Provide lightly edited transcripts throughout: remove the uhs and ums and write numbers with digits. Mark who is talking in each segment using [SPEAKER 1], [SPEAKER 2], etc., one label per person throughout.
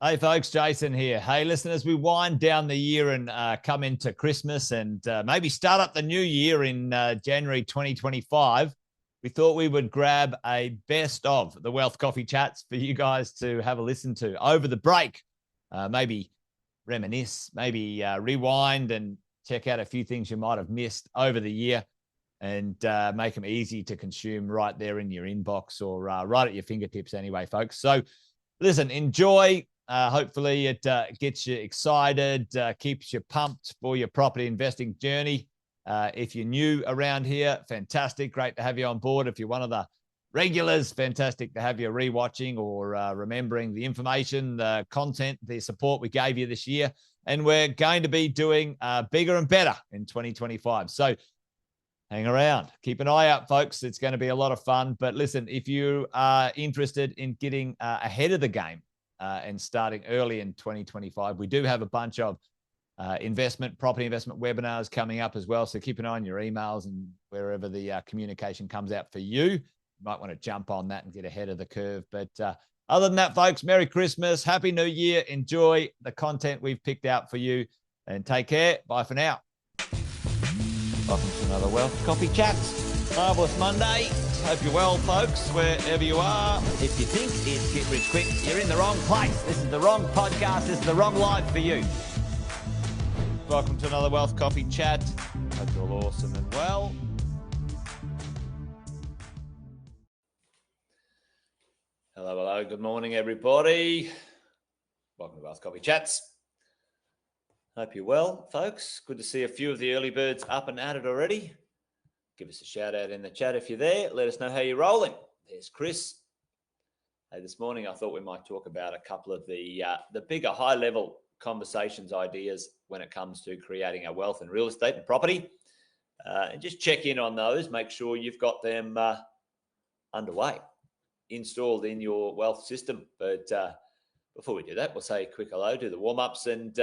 [SPEAKER 1] Hey folks, Jason here. Hey, listen, as we wind down the year and come into Christmas and maybe start up the new year in January 2025, we thought we would grab a best of the Wealth Coffee Chats for you guys to have a listen to over the break. Maybe reminisce, maybe rewind and check out a few things you might have missed over the year and make them easy to consume right there in your inbox or right at your fingertips anyway, folks. So listen, enjoy. Hopefully it gets you excited, keeps you pumped for your property investing journey. If you're new around here, fantastic. Great to have you on board. If you're one of the regulars, fantastic to have you rewatching or remembering the information, the content, the support we gave you this year. And we're going to be doing bigger and better in 2025. So hang around. Keep an eye out, folks. It's going to be a lot of fun. But listen, if you are interested in getting ahead of the game, and starting early in 2025. We do have a bunch of property investment webinars coming up as well. So keep an eye on your emails and wherever the communication comes out for you. You might want to jump on that and get ahead of the curve. But other than that, folks, Merry Christmas, Happy New Year. Enjoy the content we've picked out for you and take care. Bye for now. Welcome to another Wealth Coffee Chats. Marvelous Monday. Hope you're well, folks, wherever you are. If you think it's Get Rich Quick, you're in the wrong place. This is the wrong podcast. This is the wrong life for you. Welcome to another Wealth Coffee Chat. Hope you're all awesome and well. Hello. Good morning, everybody. Welcome to Wealth Coffee Chats. Hope you're well, folks. Good to see a few of the early birds up and at it already. Give us a shout out in the chat if you're there. Let us know how you're rolling. There's Chris. Hey, this morning I thought we might talk about a couple of the bigger high-level conversations, ideas when it comes to creating our wealth in real estate and property. And just check in on those. Make sure you've got them underway, installed in your wealth system. But before we do that, we'll say a quick hello, do the warm-ups and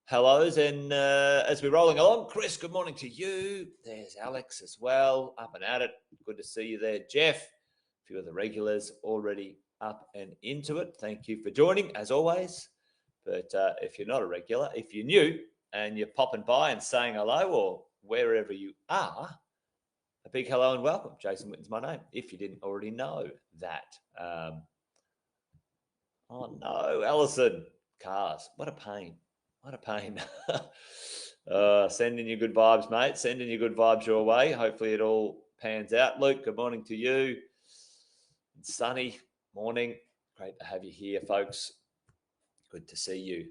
[SPEAKER 1] hellos, and as we're rolling along, Chris, good morning to you. There's Alex as well, up and at it. Good to see you there, Jeff. A few of the regulars already up and into it. Thank you for joining, as always. But if you're not a regular, if you're new and you're popping by and saying hello or wherever you are, a big hello and welcome. Jason Whitton's my name, if you didn't already know that. Oh, no, Alison. Cars. What a pain. What a pain. Sending you good vibes, mate. Sending you good vibes your way. Hopefully it all pans out. Luke, good morning to you. Sunny, morning. Great to have you here, folks. Good to see you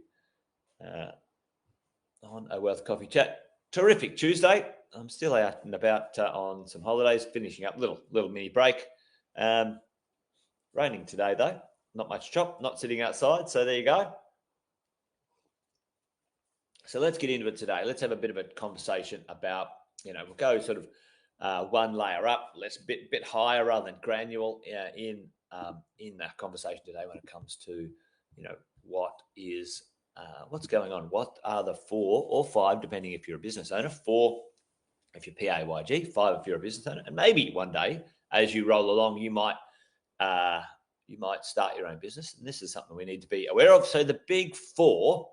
[SPEAKER 1] on a Wealth Coffee Chat. Terrific Tuesday. I'm still out and about on some holidays, finishing up little mini break. Raining today, though. Not much chop, not sitting outside. So there you go. So let's get into it today. Let's have a bit of a conversation about, we'll go sort of one layer up, let's bit higher rather than granular in that conversation today when it comes to, what's going on? What are the 4 or 5, depending if you're a business owner, 4 if you're PAYG, 5 if you're a business owner, and maybe one day as you roll along, you might start your own business, and this is something we need to be aware of. So the big 4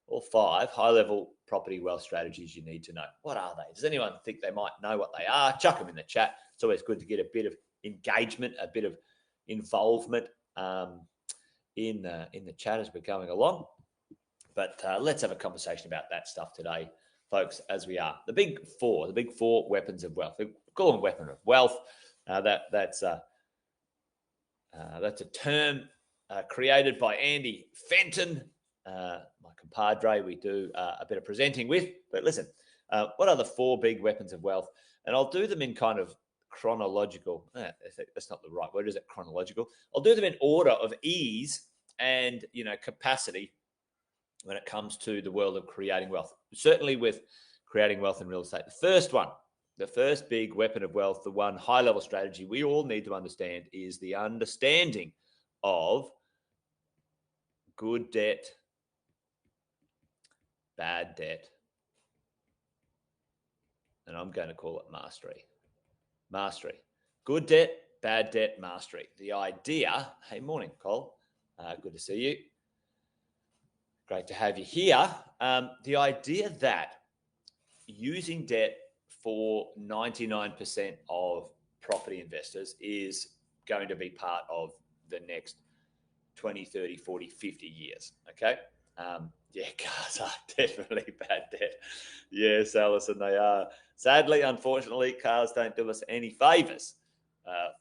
[SPEAKER 1] or 5 high-level property wealth strategies you need to know. What are they? Does anyone think they might know what they are? Chuck them in the chat. It's always good to get a bit of engagement, a bit of involvement in the chat as we're going along. But let's have a conversation about that stuff today, folks, as we are. The big 4 weapons of wealth. We call them weapon of wealth. That's a term created by Andy Fenton, my compadre we do a bit of presenting with. But listen, what are the 4 big weapons of wealth? And I'll do them in kind of chronological. That's not the right word, is it? Chronological. I'll do them in order of ease and capacity when it comes to the world of creating wealth. Certainly with creating wealth in real estate. The first big weapon of wealth, the one high-level strategy we all need to understand is the understanding of good debt, bad debt, and I'm going to call it mastery. Mastery. Good debt, bad debt, mastery. The idea, hey, morning, Cole. Good to see you. Great to have you here. The idea that using debt for 99% of property investors is going to be part of the next 20, 30, 40, 50 years. Okay. Yeah, cars are definitely bad debt. Yes, Alison, they are. Sadly, unfortunately, cars don't do us any favors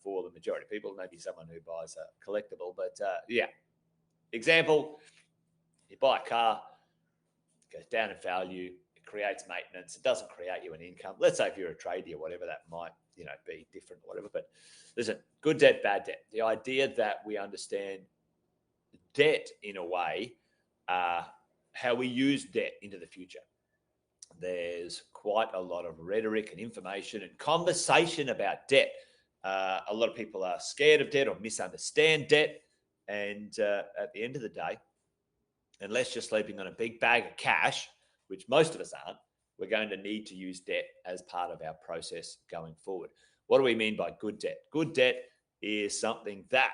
[SPEAKER 1] for the majority of people. Maybe someone who buys a collectible, but yeah. Example, you buy a car, it goes down in value, it creates maintenance, it doesn't create you an income. Let's say if you're a tradie or whatever, that might, be different or whatever. But listen, good debt, bad debt. The idea that we understand debt in a way, how we use debt into the future. There's quite a lot of rhetoric and information and conversation about debt. A lot of people are scared of debt or misunderstand debt. And at the end of the day, unless you're sleeping on a big bag of cash, which most of us aren't, we're going to need to use debt as part of our process going forward. What do we mean by good debt? Good debt is something that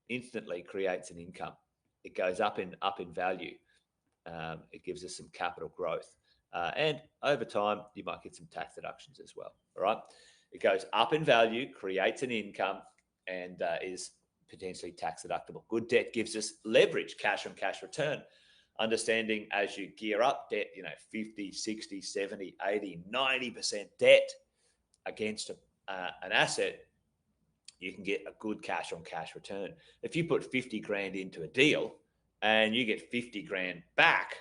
[SPEAKER 1] instantly creates an income. It goes up in value. It gives us some capital growth. And over time, you might get some tax deductions as well. All right. It goes up in value, creates an income, and is potentially tax deductible. Good debt gives us leverage, cash on cash return. Understanding as you gear up debt, 50, 60, 70, 80, 90% debt against an asset, you can get a good cash on cash return. If you put 50 grand into a deal and you get 50 grand back,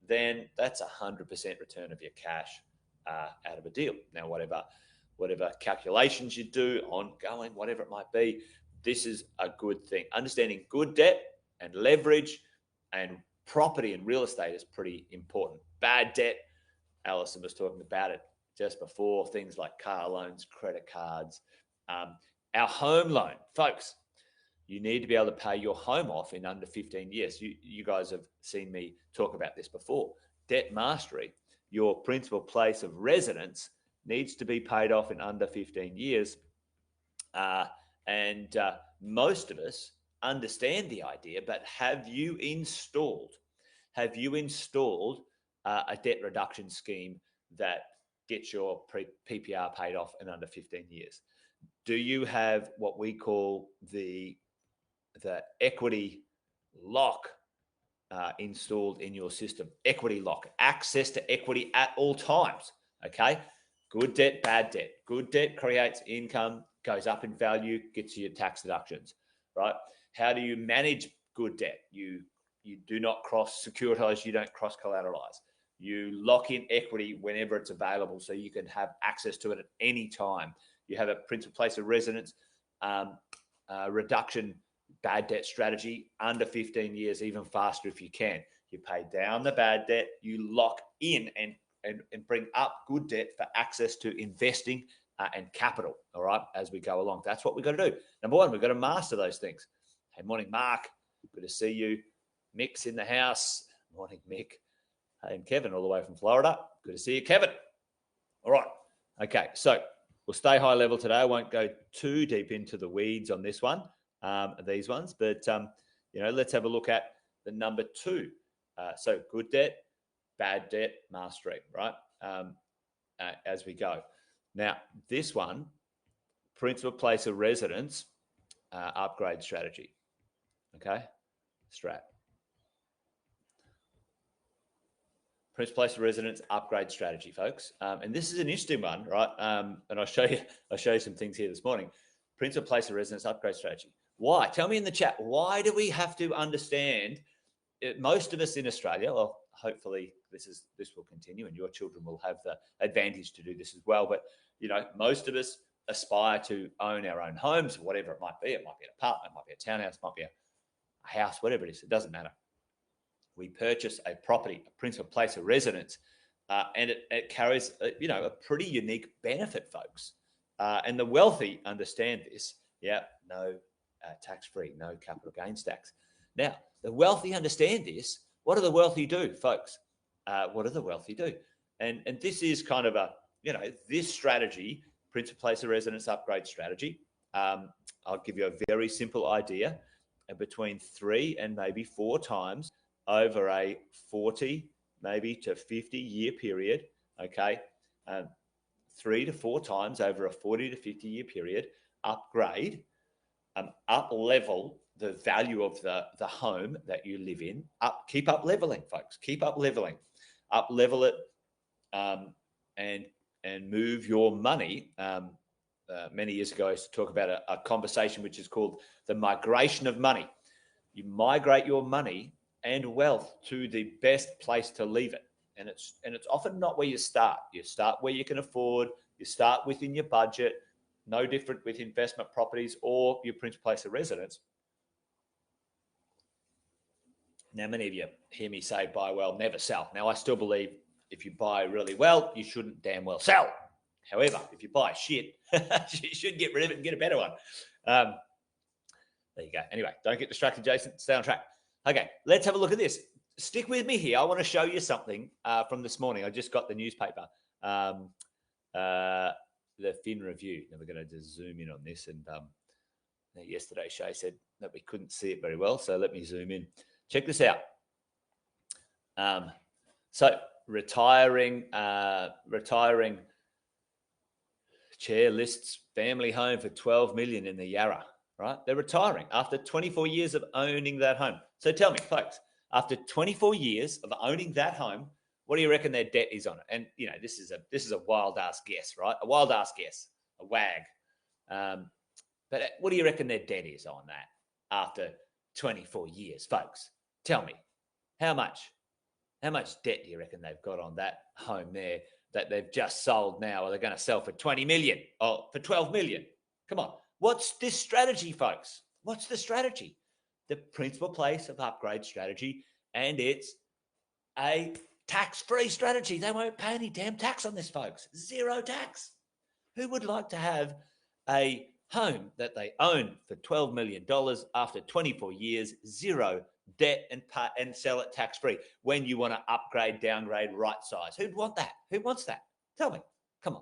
[SPEAKER 1] then that's 100% return of your cash out of a deal. Now, whatever calculations you do, ongoing, whatever it might be, this is a good thing. Understanding good debt and leverage and property and real estate is pretty important. Bad debt, Alison was talking about it just before, things like car loans, credit cards, our home loan. Folks, you need to be able to pay your home off in under 15 years. You guys have seen me talk about this before. Debt mastery, your principal place of residence needs to be paid off in under 15 years. And most of us understand the idea, but have you installed a debt reduction scheme that gets your PPR paid off in under 15 years? Do you have what we call the equity lock installed in your system? Equity lock, access to equity at all times. Okay. Good debt, bad debt. Good debt creates income, goes up in value, gets you your tax deductions, right? How do you manage good debt? You do not cross securitize, you don't cross collateralize. You lock in equity whenever it's available so you can have access to it at any time. You have a principal place of residence reduction bad debt strategy under 15 years, even faster if you can. You pay down the bad debt, you lock in and bring up good debt for access to investing and capital, all right, as we go along. That's what we've got to do. Number one, we've got to master those things. Hey, morning, Mark. Good to see you. Mick's in the house. Morning, Mick. Hey, and Kevin all the way from Florida. Good to see you, Kevin. All right. Okay, so we'll stay high level today. I won't go too deep into the weeds on this one, these ones, but, let's have a look at the number two. So good debt, bad debt mastery, right? As we go. Now, this one, principal place of residence upgrade strategy. Okay, strat. Principal place of residence upgrade strategy, folks. And this is an interesting one, right? And I'll show you some things here this morning. Principal place of residence upgrade strategy. Why? Tell me in the chat. Why do we have to understand? Most of us in Australia, well, hopefully this will continue, and your children will have the advantage to do this as well. But most of us aspire to own our own homes, whatever it might be. It might be an apartment, it might be a townhouse, it might be a house, whatever it is. It doesn't matter. We purchase a property, a principal place of residence, and it carries a pretty unique benefit, folks. And the wealthy understand this. Yeah, no tax-free, no capital gains tax. Now, the wealthy understand this. What do the wealthy do, folks? What do the wealthy do? And this is kind of this strategy, principal place of residence upgrade strategy. I'll give you a very simple idea. Between 3 and maybe 4 times over a 40, maybe to 50-year period, okay, 3 to 4 times over a 40 to 50-year period, upgrade, up-level the value of the home that you live in. Keep up leveling, folks. Keep up leveling. Up-level it and move your money. Many years ago, I used to talk about a conversation which is called the migration of money. You migrate your money and wealth to the best place to leave it. And it's often not where you start. You start where you can afford. You start within your budget. No different with investment properties or your principal place of residence. Now, many of you hear me say buy well, never sell. Now, I still believe if you buy really well, you shouldn't damn well sell. However, if you buy shit, you should get rid of it and get a better one. There you go. Anyway, don't get distracted, Jason. Stay on track. Okay, let's have a look at this. Stick with me here. I want to show you something from this morning. I just got the newspaper, the Fin Review. Now, we're going to just zoom in on this. And yesterday, Shay said that we couldn't see it very well, so let me zoom in. Check this out. So retiring chair lists family home for 12 million in the Yarra, right? They're retiring after 24 years of owning that home. So tell me, folks, after 24 years of owning that home, what do you reckon their debt is on it? And you know, this is a wild ass guess, right? A wild ass guess, a wag. But what do you reckon their debt is on that after 24 years, folks? Tell me, how much debt do you reckon they've got on that home there that they've just sold now, or they're going to sell for 20 million or for 12 million? Come on. What's this strategy, folks? What's the strategy? The principal place of upgrade strategy, and it's a tax-free strategy. They won't pay any damn tax on this, folks. Zero tax. Who would like to have a home that they own for $12 million after 24 years, zero debt, and sell it tax-free when you want to upgrade, downgrade, right size? Who'd want that? Who wants that? Tell me. Come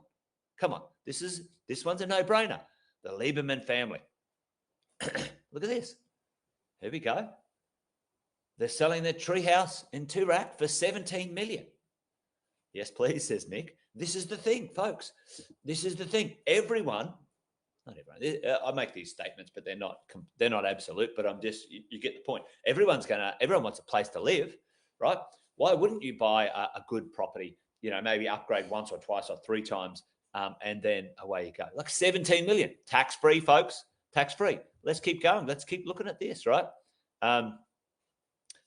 [SPEAKER 1] on. This one's a no-brainer. The Lieberman family. Look at this. Here we go. They're selling their treehouse in Toorak for 17 million. Yes, please, says Nick. This is the thing, folks. This is the thing. Everyone, not everyone. I make these statements, but they're not absolute. But I'm just, you get the point. Everyone wants a place to live, right? Why wouldn't you buy a good property? You know, maybe upgrade once or twice or 3 times, and then away you go. Like 17 million, tax-free, folks. Tax-free. Let's keep going. Let's keep looking at this, right? There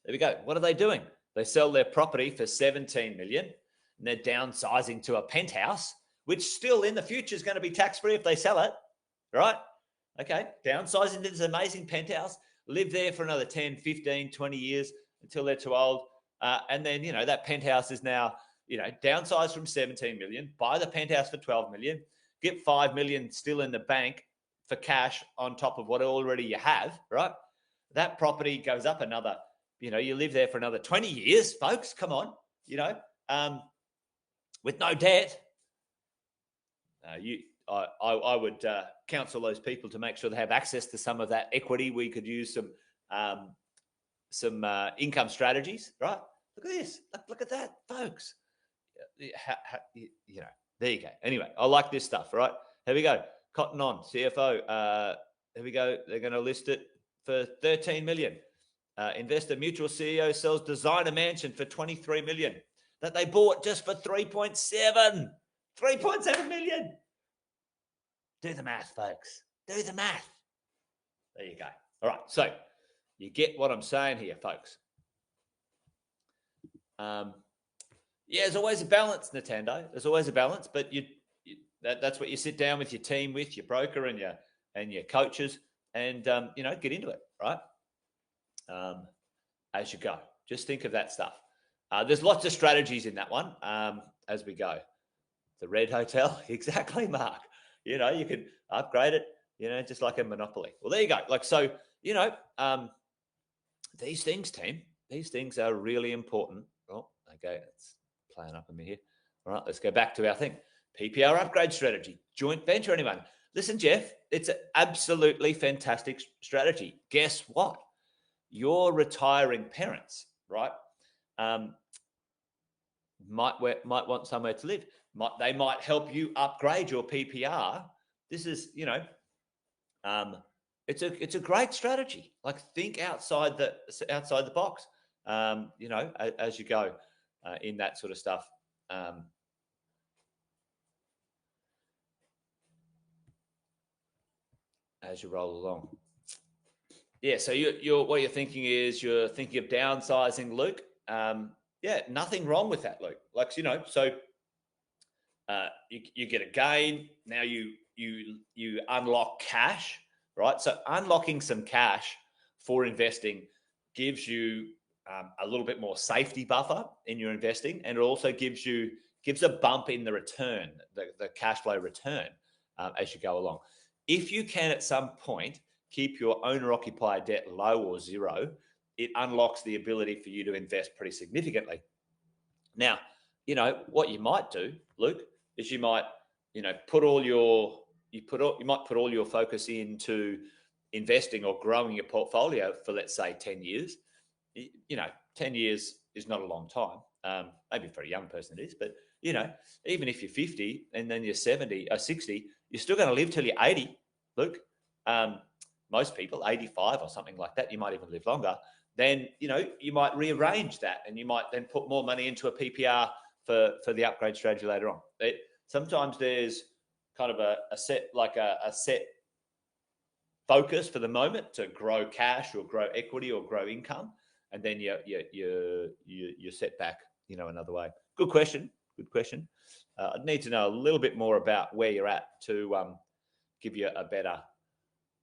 [SPEAKER 1] we go. What are they doing? They sell their property for 17 million, and they're downsizing to a penthouse, which still in the future is going to be tax-free if they sell it, right? Okay, downsizing to this amazing penthouse, live there for another 10, 15, 20 years until they're too old. And then, you know, that penthouse is now, you know, downsized from 17 million, buy the penthouse for 12 million, get 5 million still in the bank for cash on top of what already you have, right? That property goes up another, you know, you live there for another 20 years, folks. Come on, you know, with no debt. I would counsel those people to make sure they have access to some of that equity. We could use some income strategies, right? Look at this. Look at that, folks. You know, there you go. Anyway, I like this stuff, right? Here we go. Cotton On, CFO. Here we go. They're going to list it for 13 million. Investor Mutual CEO sells designer mansion for 23 million that they bought just for 3.7 million. Do the math, folks. Do the math. There you go. All right. So you get what I'm saying here, folks. Yeah, there's always a balance, Nintendo. There's always a balance, but that's what you sit down with your team, with your broker and your coaches, and you know, get into it, right? As you go. Just think of that stuff. There's lots of strategies in that one as we go. The Red Hotel, exactly, Mark. You know, you can upgrade it, you know, just like a Monopoly. Well, there you go. Like, so, you know, these things, team, these things are really important. Oh, okay, it's playing up on me here. All right, let's go back to our thing. PPR upgrade strategy, joint venture, anyone? Listen, Jeff, it's an absolutely fantastic strategy. Guess what? Your retiring parents
[SPEAKER 2] right? Might want somewhere to live. They might help you upgrade your PPR. This is, it's a great strategy. Like, think outside the box. As you go in that sort of stuff. As you roll along. Yeah, so what you're thinking is you're thinking of downsizing, Luke. Yeah, nothing wrong with that, Luke. Like, so you get a gain. Now you unlock cash, right? So unlocking some cash for investing gives you a little bit more safety buffer in your investing, and it also gives a bump in the return, the cash flow return as you go along. If you can at some point keep your owner-occupier debt low or zero, it unlocks the ability for you to invest pretty significantly. Now, what you might do, Luke, is you might put all your focus into investing or growing your portfolio for, let's say, 10 years. 10 years is not a long time. Maybe for a young person it is, but even if you're 50 and then you're 70 or 60, you're still going to live till you're 80, Luke. Most people 85 or something like that. You might even live longer. Then you might rearrange that, and you might then put more money into a PPR for the upgrade strategy later on. Sometimes there's kind of a set focus for the moment to grow cash or grow equity or grow income, and then you set back another way. Good question. I'd need to know a little bit more about where you're at to give you a better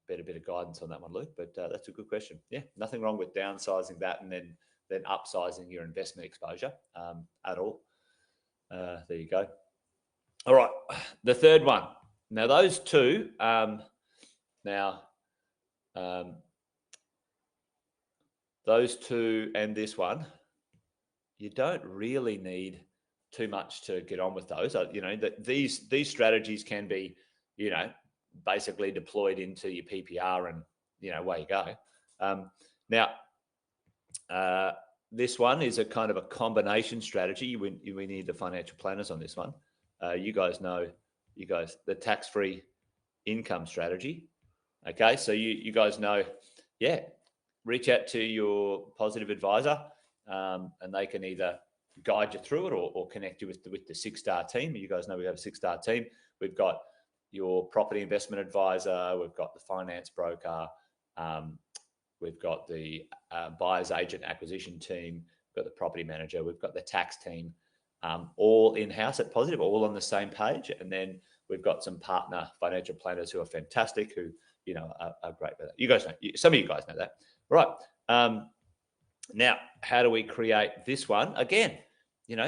[SPEAKER 2] bit of guidance on that one, Luke. But that's a good question. Yeah, nothing wrong with downsizing that and then upsizing your investment exposure at all. There you go. All right, the third one. Now those two. Those two and this one, you don't really need too much to get on with those. These strategies can be, basically deployed into your PPR, and away you go. This one is a kind of a combination strategy. We need the financial planners on this one. You guys know the tax-free income strategy. Okay, so you guys know, reach out to your positive advisor, and they can either guide you through it or connect you with the 6-star team. You guys know we have a 6-star team. We've got your property investment advisor, we've got the finance broker, we've got the buyer's agent acquisition team, we've got the property manager, we've got the tax team, all in-house at Positive, all on the same page. And then we've got some partner financial planners who are fantastic, who are great with that. You guys know, some of you guys know that. Right. Now, how do we create this one? Again,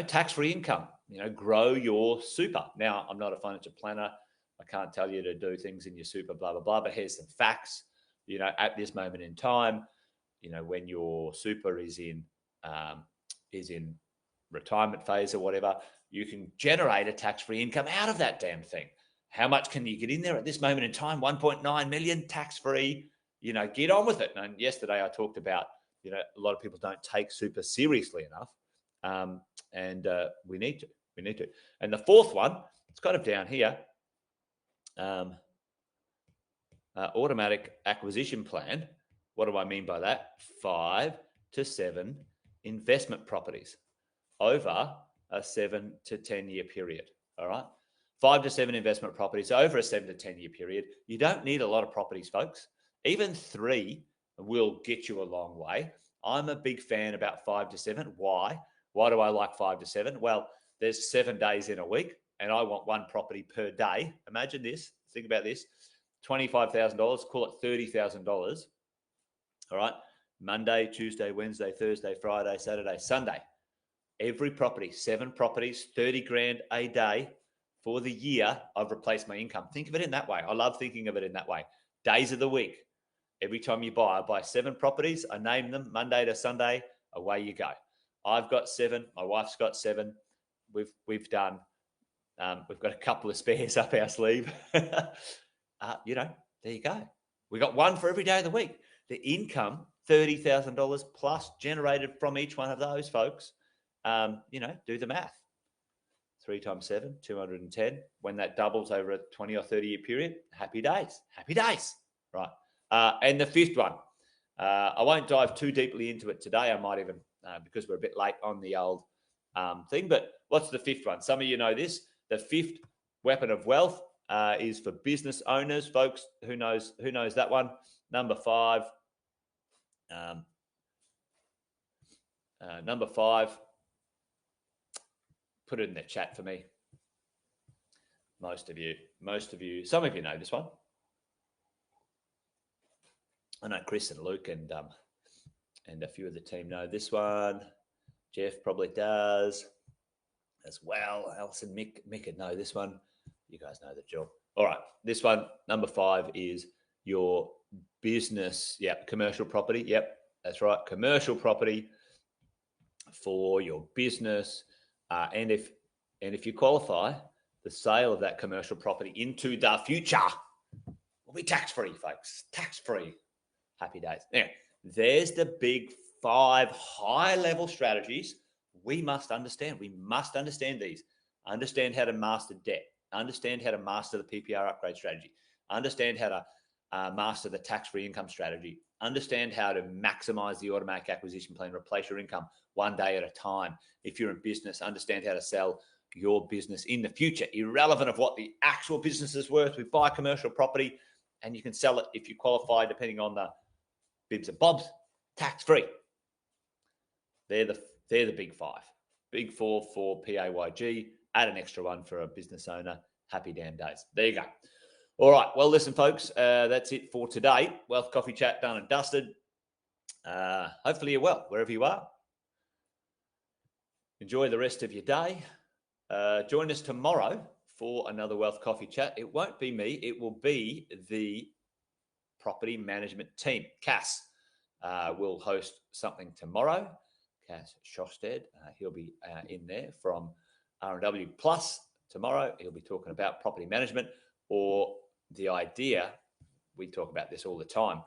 [SPEAKER 2] tax-free income, grow your super. Now, I'm not a financial planner. I can't tell you to do things in your super, blah, blah, blah, but here's some facts. At this moment in time, when your super is in retirement phase or whatever, you can generate a tax-free income out of that damn thing. How much can you get in there at this moment in time? 1.9 million tax-free, get on with it. And yesterday I talked about, a lot of people don't take super seriously enough. And we need to. And the fourth one, it's kind of down here. Automatic acquisition plan. What do I mean by that? 5 to 7 investment properties over a 7 to 10 year period. All right. 5 to 7 investment properties over a 7 to 10 year period. You don't need a lot of properties, folks. Even 3 will get you a long way. I'm a big fan about 5 to 7. Why? Why do I like 5 to 7? Well, there's 7 days in a week, and I want 1 property per day. Imagine this. Think about this. $25,000, call it $30,000. All right. Monday, Tuesday, Wednesday, Thursday, Friday, Saturday, Sunday. Every property, 7 properties, 30 grand a day for the year. I've replaced my income. Think of it in that way. I love thinking of it in that way. Days of the week. Every time you buy, I buy 7 properties. I name them Monday to Sunday. Away you go. I've got 7. My wife's got 7. We've done. We've got a couple of spares up our sleeve. There you go. We got 1 for every day of the week. The income $30,000 plus generated from each one of those, folks. Do the math. 3 times 7, 210. When that doubles over a 20 or 30-year period, happy days. Happy days. Right. And the fifth one, I won't dive too deeply into it today. I might even, because we're a bit late on the old thing. But what's the fifth one? Some of you know this. The fifth weapon of wealth is for business owners, folks. Who knows that one? Number 5. Number 5. Put it in the chat for me. Most of you. Some of you know this one. I know Chris and Luke and a few of the team know this one. Jeff probably does as well. Alison, Mick would know this one. You guys know the job. All right, this one, number 5, is your business. Yep, commercial property. Yep, that's right, commercial property for your business. And if you qualify, the sale of that commercial property into the future will be tax-free, folks. Tax-free. Happy days. Now, there's the big 5 high-level strategies we must understand. We must understand these. Understand how to master debt. Understand how to master the PPR upgrade strategy. Understand how to master the tax-free income strategy. Understand how to maximize the automatic acquisition plan, replace your income one day at a time. If you're in business, understand how to sell your business in the future, irrelevant of what the actual business is worth. We buy commercial property and you can sell it if you qualify, depending on the bibs and bobs, tax-free. They're the big 5. Big 4 for PAYG. Add an extra one for a business owner. Happy damn days. There you go. All right. Well, listen, folks, that's it for today. Wealth Coffee Chat done and dusted. Hopefully you're well, wherever you are. Enjoy the rest of your day. Join us tomorrow for another Wealth Coffee Chat. It won't be me. It will be the property management team. Cass will host something tomorrow. Cass Shosted. He'll be in there from R&W Plus tomorrow. He'll be talking about property management, or the idea, we talk about this all the time,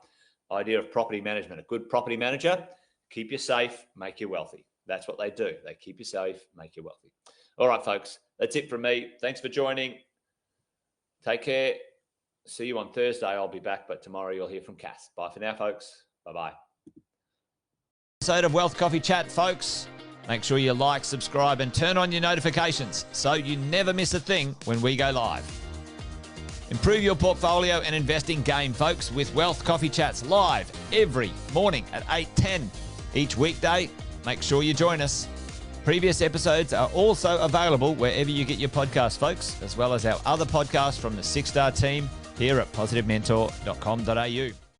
[SPEAKER 2] idea of property management. A good property manager, keep you safe, make you wealthy. That's what they do. They keep you safe, make you wealthy. All right, folks, that's it from me. Thanks for joining. Take care. See you on Thursday. I'll be back, but tomorrow you'll hear from Cass. Bye for now, folks. Bye-bye.
[SPEAKER 1] Episode of Wealth Coffee Chat, folks. Make sure you like, subscribe, and turn on your notifications so you never miss a thing when we go live. Improve your portfolio and investing game, folks, with Wealth Coffee Chats live every morning at 8:10 each weekday. Make sure you join us. Previous episodes are also available wherever you get your podcasts, folks, as well as our other podcasts from the 6-Star team here at positivementor.com.au.